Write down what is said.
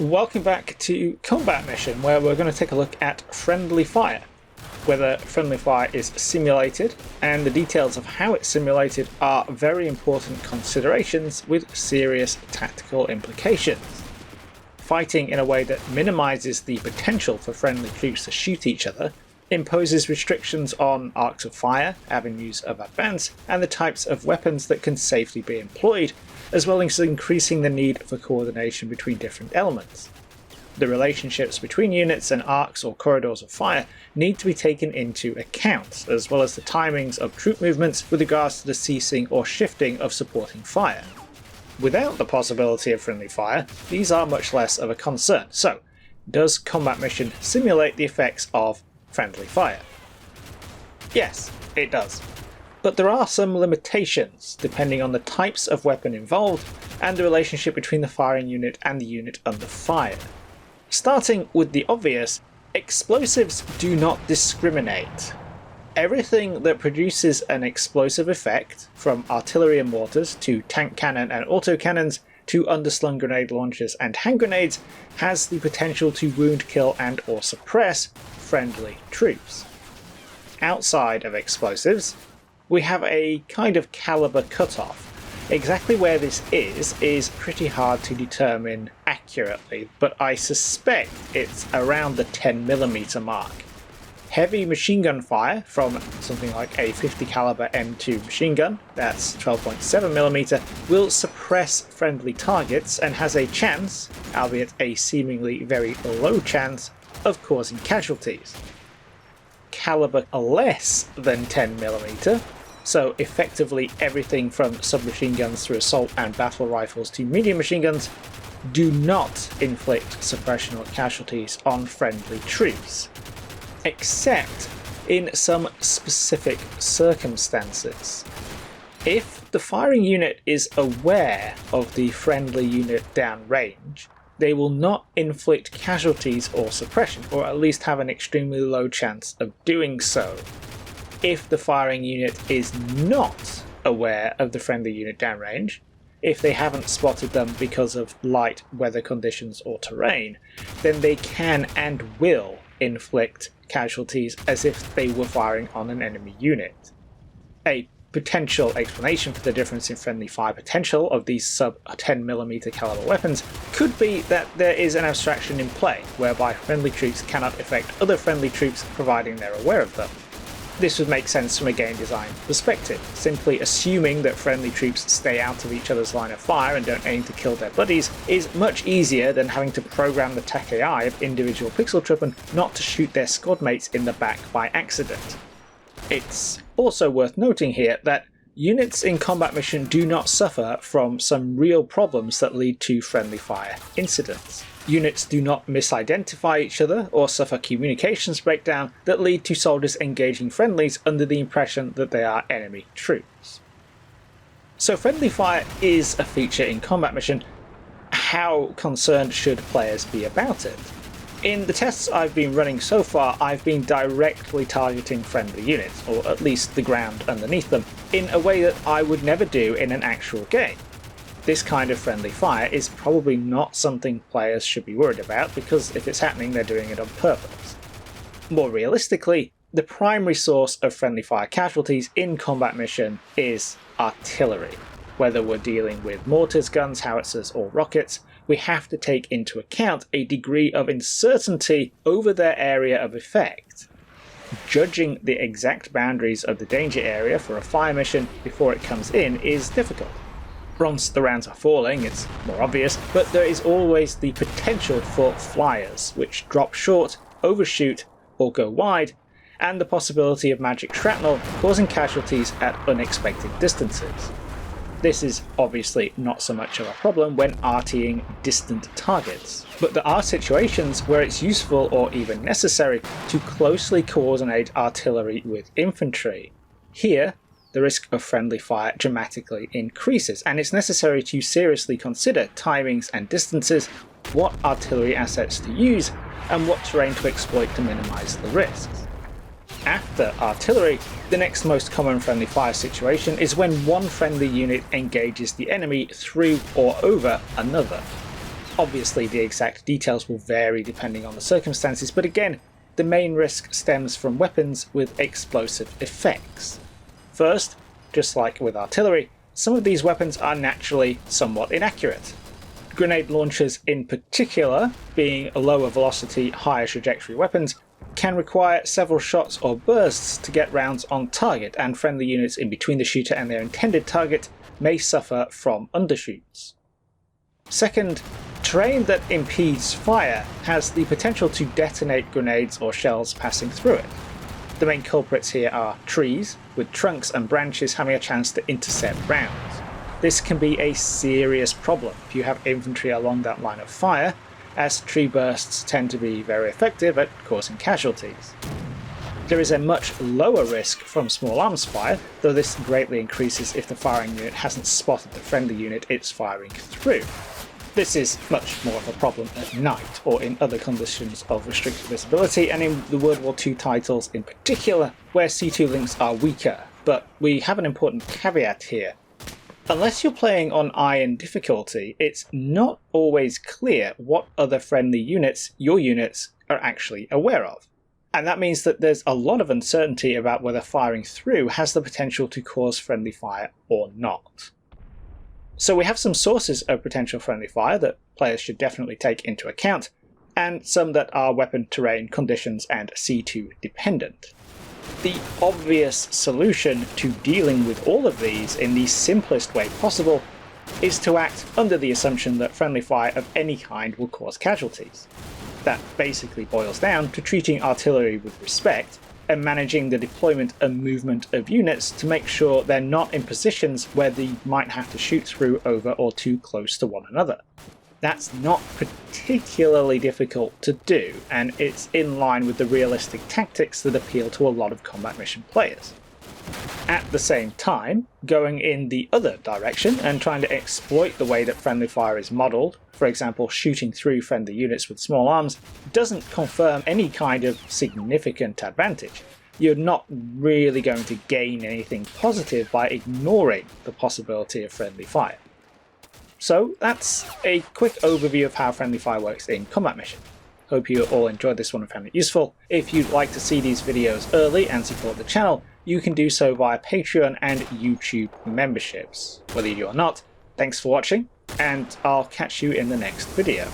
Welcome back to Combat Mission, where we're going to take a look at friendly fire. Whether friendly fire is simulated, and the details of how it's simulated are very important considerations with serious tactical implications. Fighting in a way that minimises the potential for friendly troops to shoot each other imposes restrictions on arcs of fire, avenues of advance, and the types of weapons that can safely be employed, as well as increasing the need for coordination between different elements. The relationships between units and arcs or corridors of fire need to be taken into account, as well as the timings of troop movements with regards to the ceasing or shifting of supporting fire. Without the possibility of friendly fire, these are much less of a concern. So, does Combat Mission simulate the effects of friendly fire? Yes, it does. But there are some limitations depending on the types of weapon involved and the relationship between the firing unit and the unit under fire. Starting with the obvious, explosives do not discriminate. Everything that produces an explosive effect, from artillery and mortars to tank cannon and autocannons to underslung grenade launchers and hand grenades, has the potential to wound, kill and or suppress friendly troops. Outside of explosives, we have a kind of caliber cutoff. Exactly where this is pretty hard to determine accurately, but I suspect it's around the 10mm mark. Heavy machine gun fire from something like a 50 caliber M2 machine gun, that's 12.7mm, will suppress friendly targets and has a chance, albeit a seemingly very low chance, of causing casualties. Caliber less than 10mm, so effectively everything from submachine guns through assault and battle rifles to medium machine guns, do not inflict suppression or casualties on friendly troops, except in some specific circumstances. If the firing unit is aware of the friendly unit downrange, they will not inflict casualties or suppression, or at least have an extremely low chance of doing so. If the firing unit is not aware of the friendly unit downrange, if they haven't spotted them because of light weather conditions or terrain, then they can and will inflict casualties as if they were firing on an enemy unit. A potential explanation for the difference in friendly fire potential of these sub 10mm caliber weapons could be that there is an abstraction in play, whereby friendly troops cannot affect other friendly troops providing they're aware of them. This would make sense from a game design perspective. Simply assuming that friendly troops stay out of each other's line of fire and don't aim to kill their buddies is much easier than having to program the tech AI of individual pixeltruppen not to shoot their squad mates in the back by accident. It's also worth noting here that units in Combat Mission do not suffer from some real problems that lead to friendly fire incidents. Units do not misidentify each other or suffer communications breakdown that lead to soldiers engaging friendlies under the impression that they are enemy troops. So friendly fire is a feature in Combat Mission. How concerned should players be about it? In the tests I've been running so far, I've been directly targeting friendly units, or at least the ground underneath them, in a way that I would never do in an actual game. This kind of friendly fire is probably not something players should be worried about, because if it's happening, they're doing it on purpose. More realistically, the primary source of friendly fire casualties in Combat Mission is artillery. Whether we're dealing with mortars, guns, howitzers, or rockets, we have to take into account a degree of uncertainty over their area of effect. Judging the exact boundaries of the danger area for a fire mission before it comes in is difficult. Once the rounds are falling, it's more obvious, but there is always the potential for flyers, which drop short, overshoot, or go wide, and the possibility of magic shrapnel causing casualties at unexpected distances. This is obviously not so much of a problem when RTing distant targets, but there are situations where it's useful or even necessary to closely coordinate artillery with infantry. Here, the risk of friendly fire dramatically increases, and it's necessary to seriously consider timings and distances, what artillery assets to use, and what terrain to exploit to minimise the risks. After artillery, the next most common friendly fire situation is when one friendly unit engages the enemy through or over another. Obviously the exact details will vary depending on the circumstances, but again, the main risk stems from weapons with explosive effects. First, just like with artillery, some of these weapons are naturally somewhat inaccurate. Grenade launchers in particular, being lower velocity, higher trajectory weapons, can require several shots or bursts to get rounds on target, and friendly units in between the shooter and their intended target may suffer from undershoots. Second, terrain that impedes fire has the potential to detonate grenades or shells passing through it. The main culprits here are trees, with trunks and branches having a chance to intercept rounds. This can be a serious problem if you have infantry along that line of fire, as tree bursts tend to be very effective at causing casualties. There is a much lower risk from small arms fire, though this greatly increases if the firing unit hasn't spotted the friendly unit it's firing through. This is much more of a problem at night or in other conditions of restricted visibility, and in the World War II titles in particular, where C2 links are weaker. But we have an important caveat here. Unless you're playing on Iron difficulty, it's not always clear what other friendly units your units are actually aware of. And that means that there's a lot of uncertainty about whether firing through has the potential to cause friendly fire or not. So we have some sources of potential friendly fire that players should definitely take into account, and some that are weapon terrain, conditions, and C2 dependent. The obvious solution to dealing with all of these in the simplest way possible is to act under the assumption that friendly fire of any kind will cause casualties. That basically boils down to treating artillery with respect and managing the deployment and movement of units to make sure they're not in positions where they might have to shoot through, over, or too close to one another. That's not particularly difficult to do, and it's in line with the realistic tactics that appeal to a lot of combat mission players. At the same time, going in the other direction and trying to exploit the way that friendly fire is modelled, for example shooting through friendly units with small arms, doesn't confirm any kind of significant advantage. You're not really going to gain anything positive by ignoring the possibility of friendly fire. So that's a quick overview of how friendly fire works in combat mission. Hope you all enjoyed this one and found it useful. If you'd like to see these videos early and support the channel, you can do so via Patreon and YouTube memberships. Whether you do or not, thanks for watching, and I'll catch you in the next video.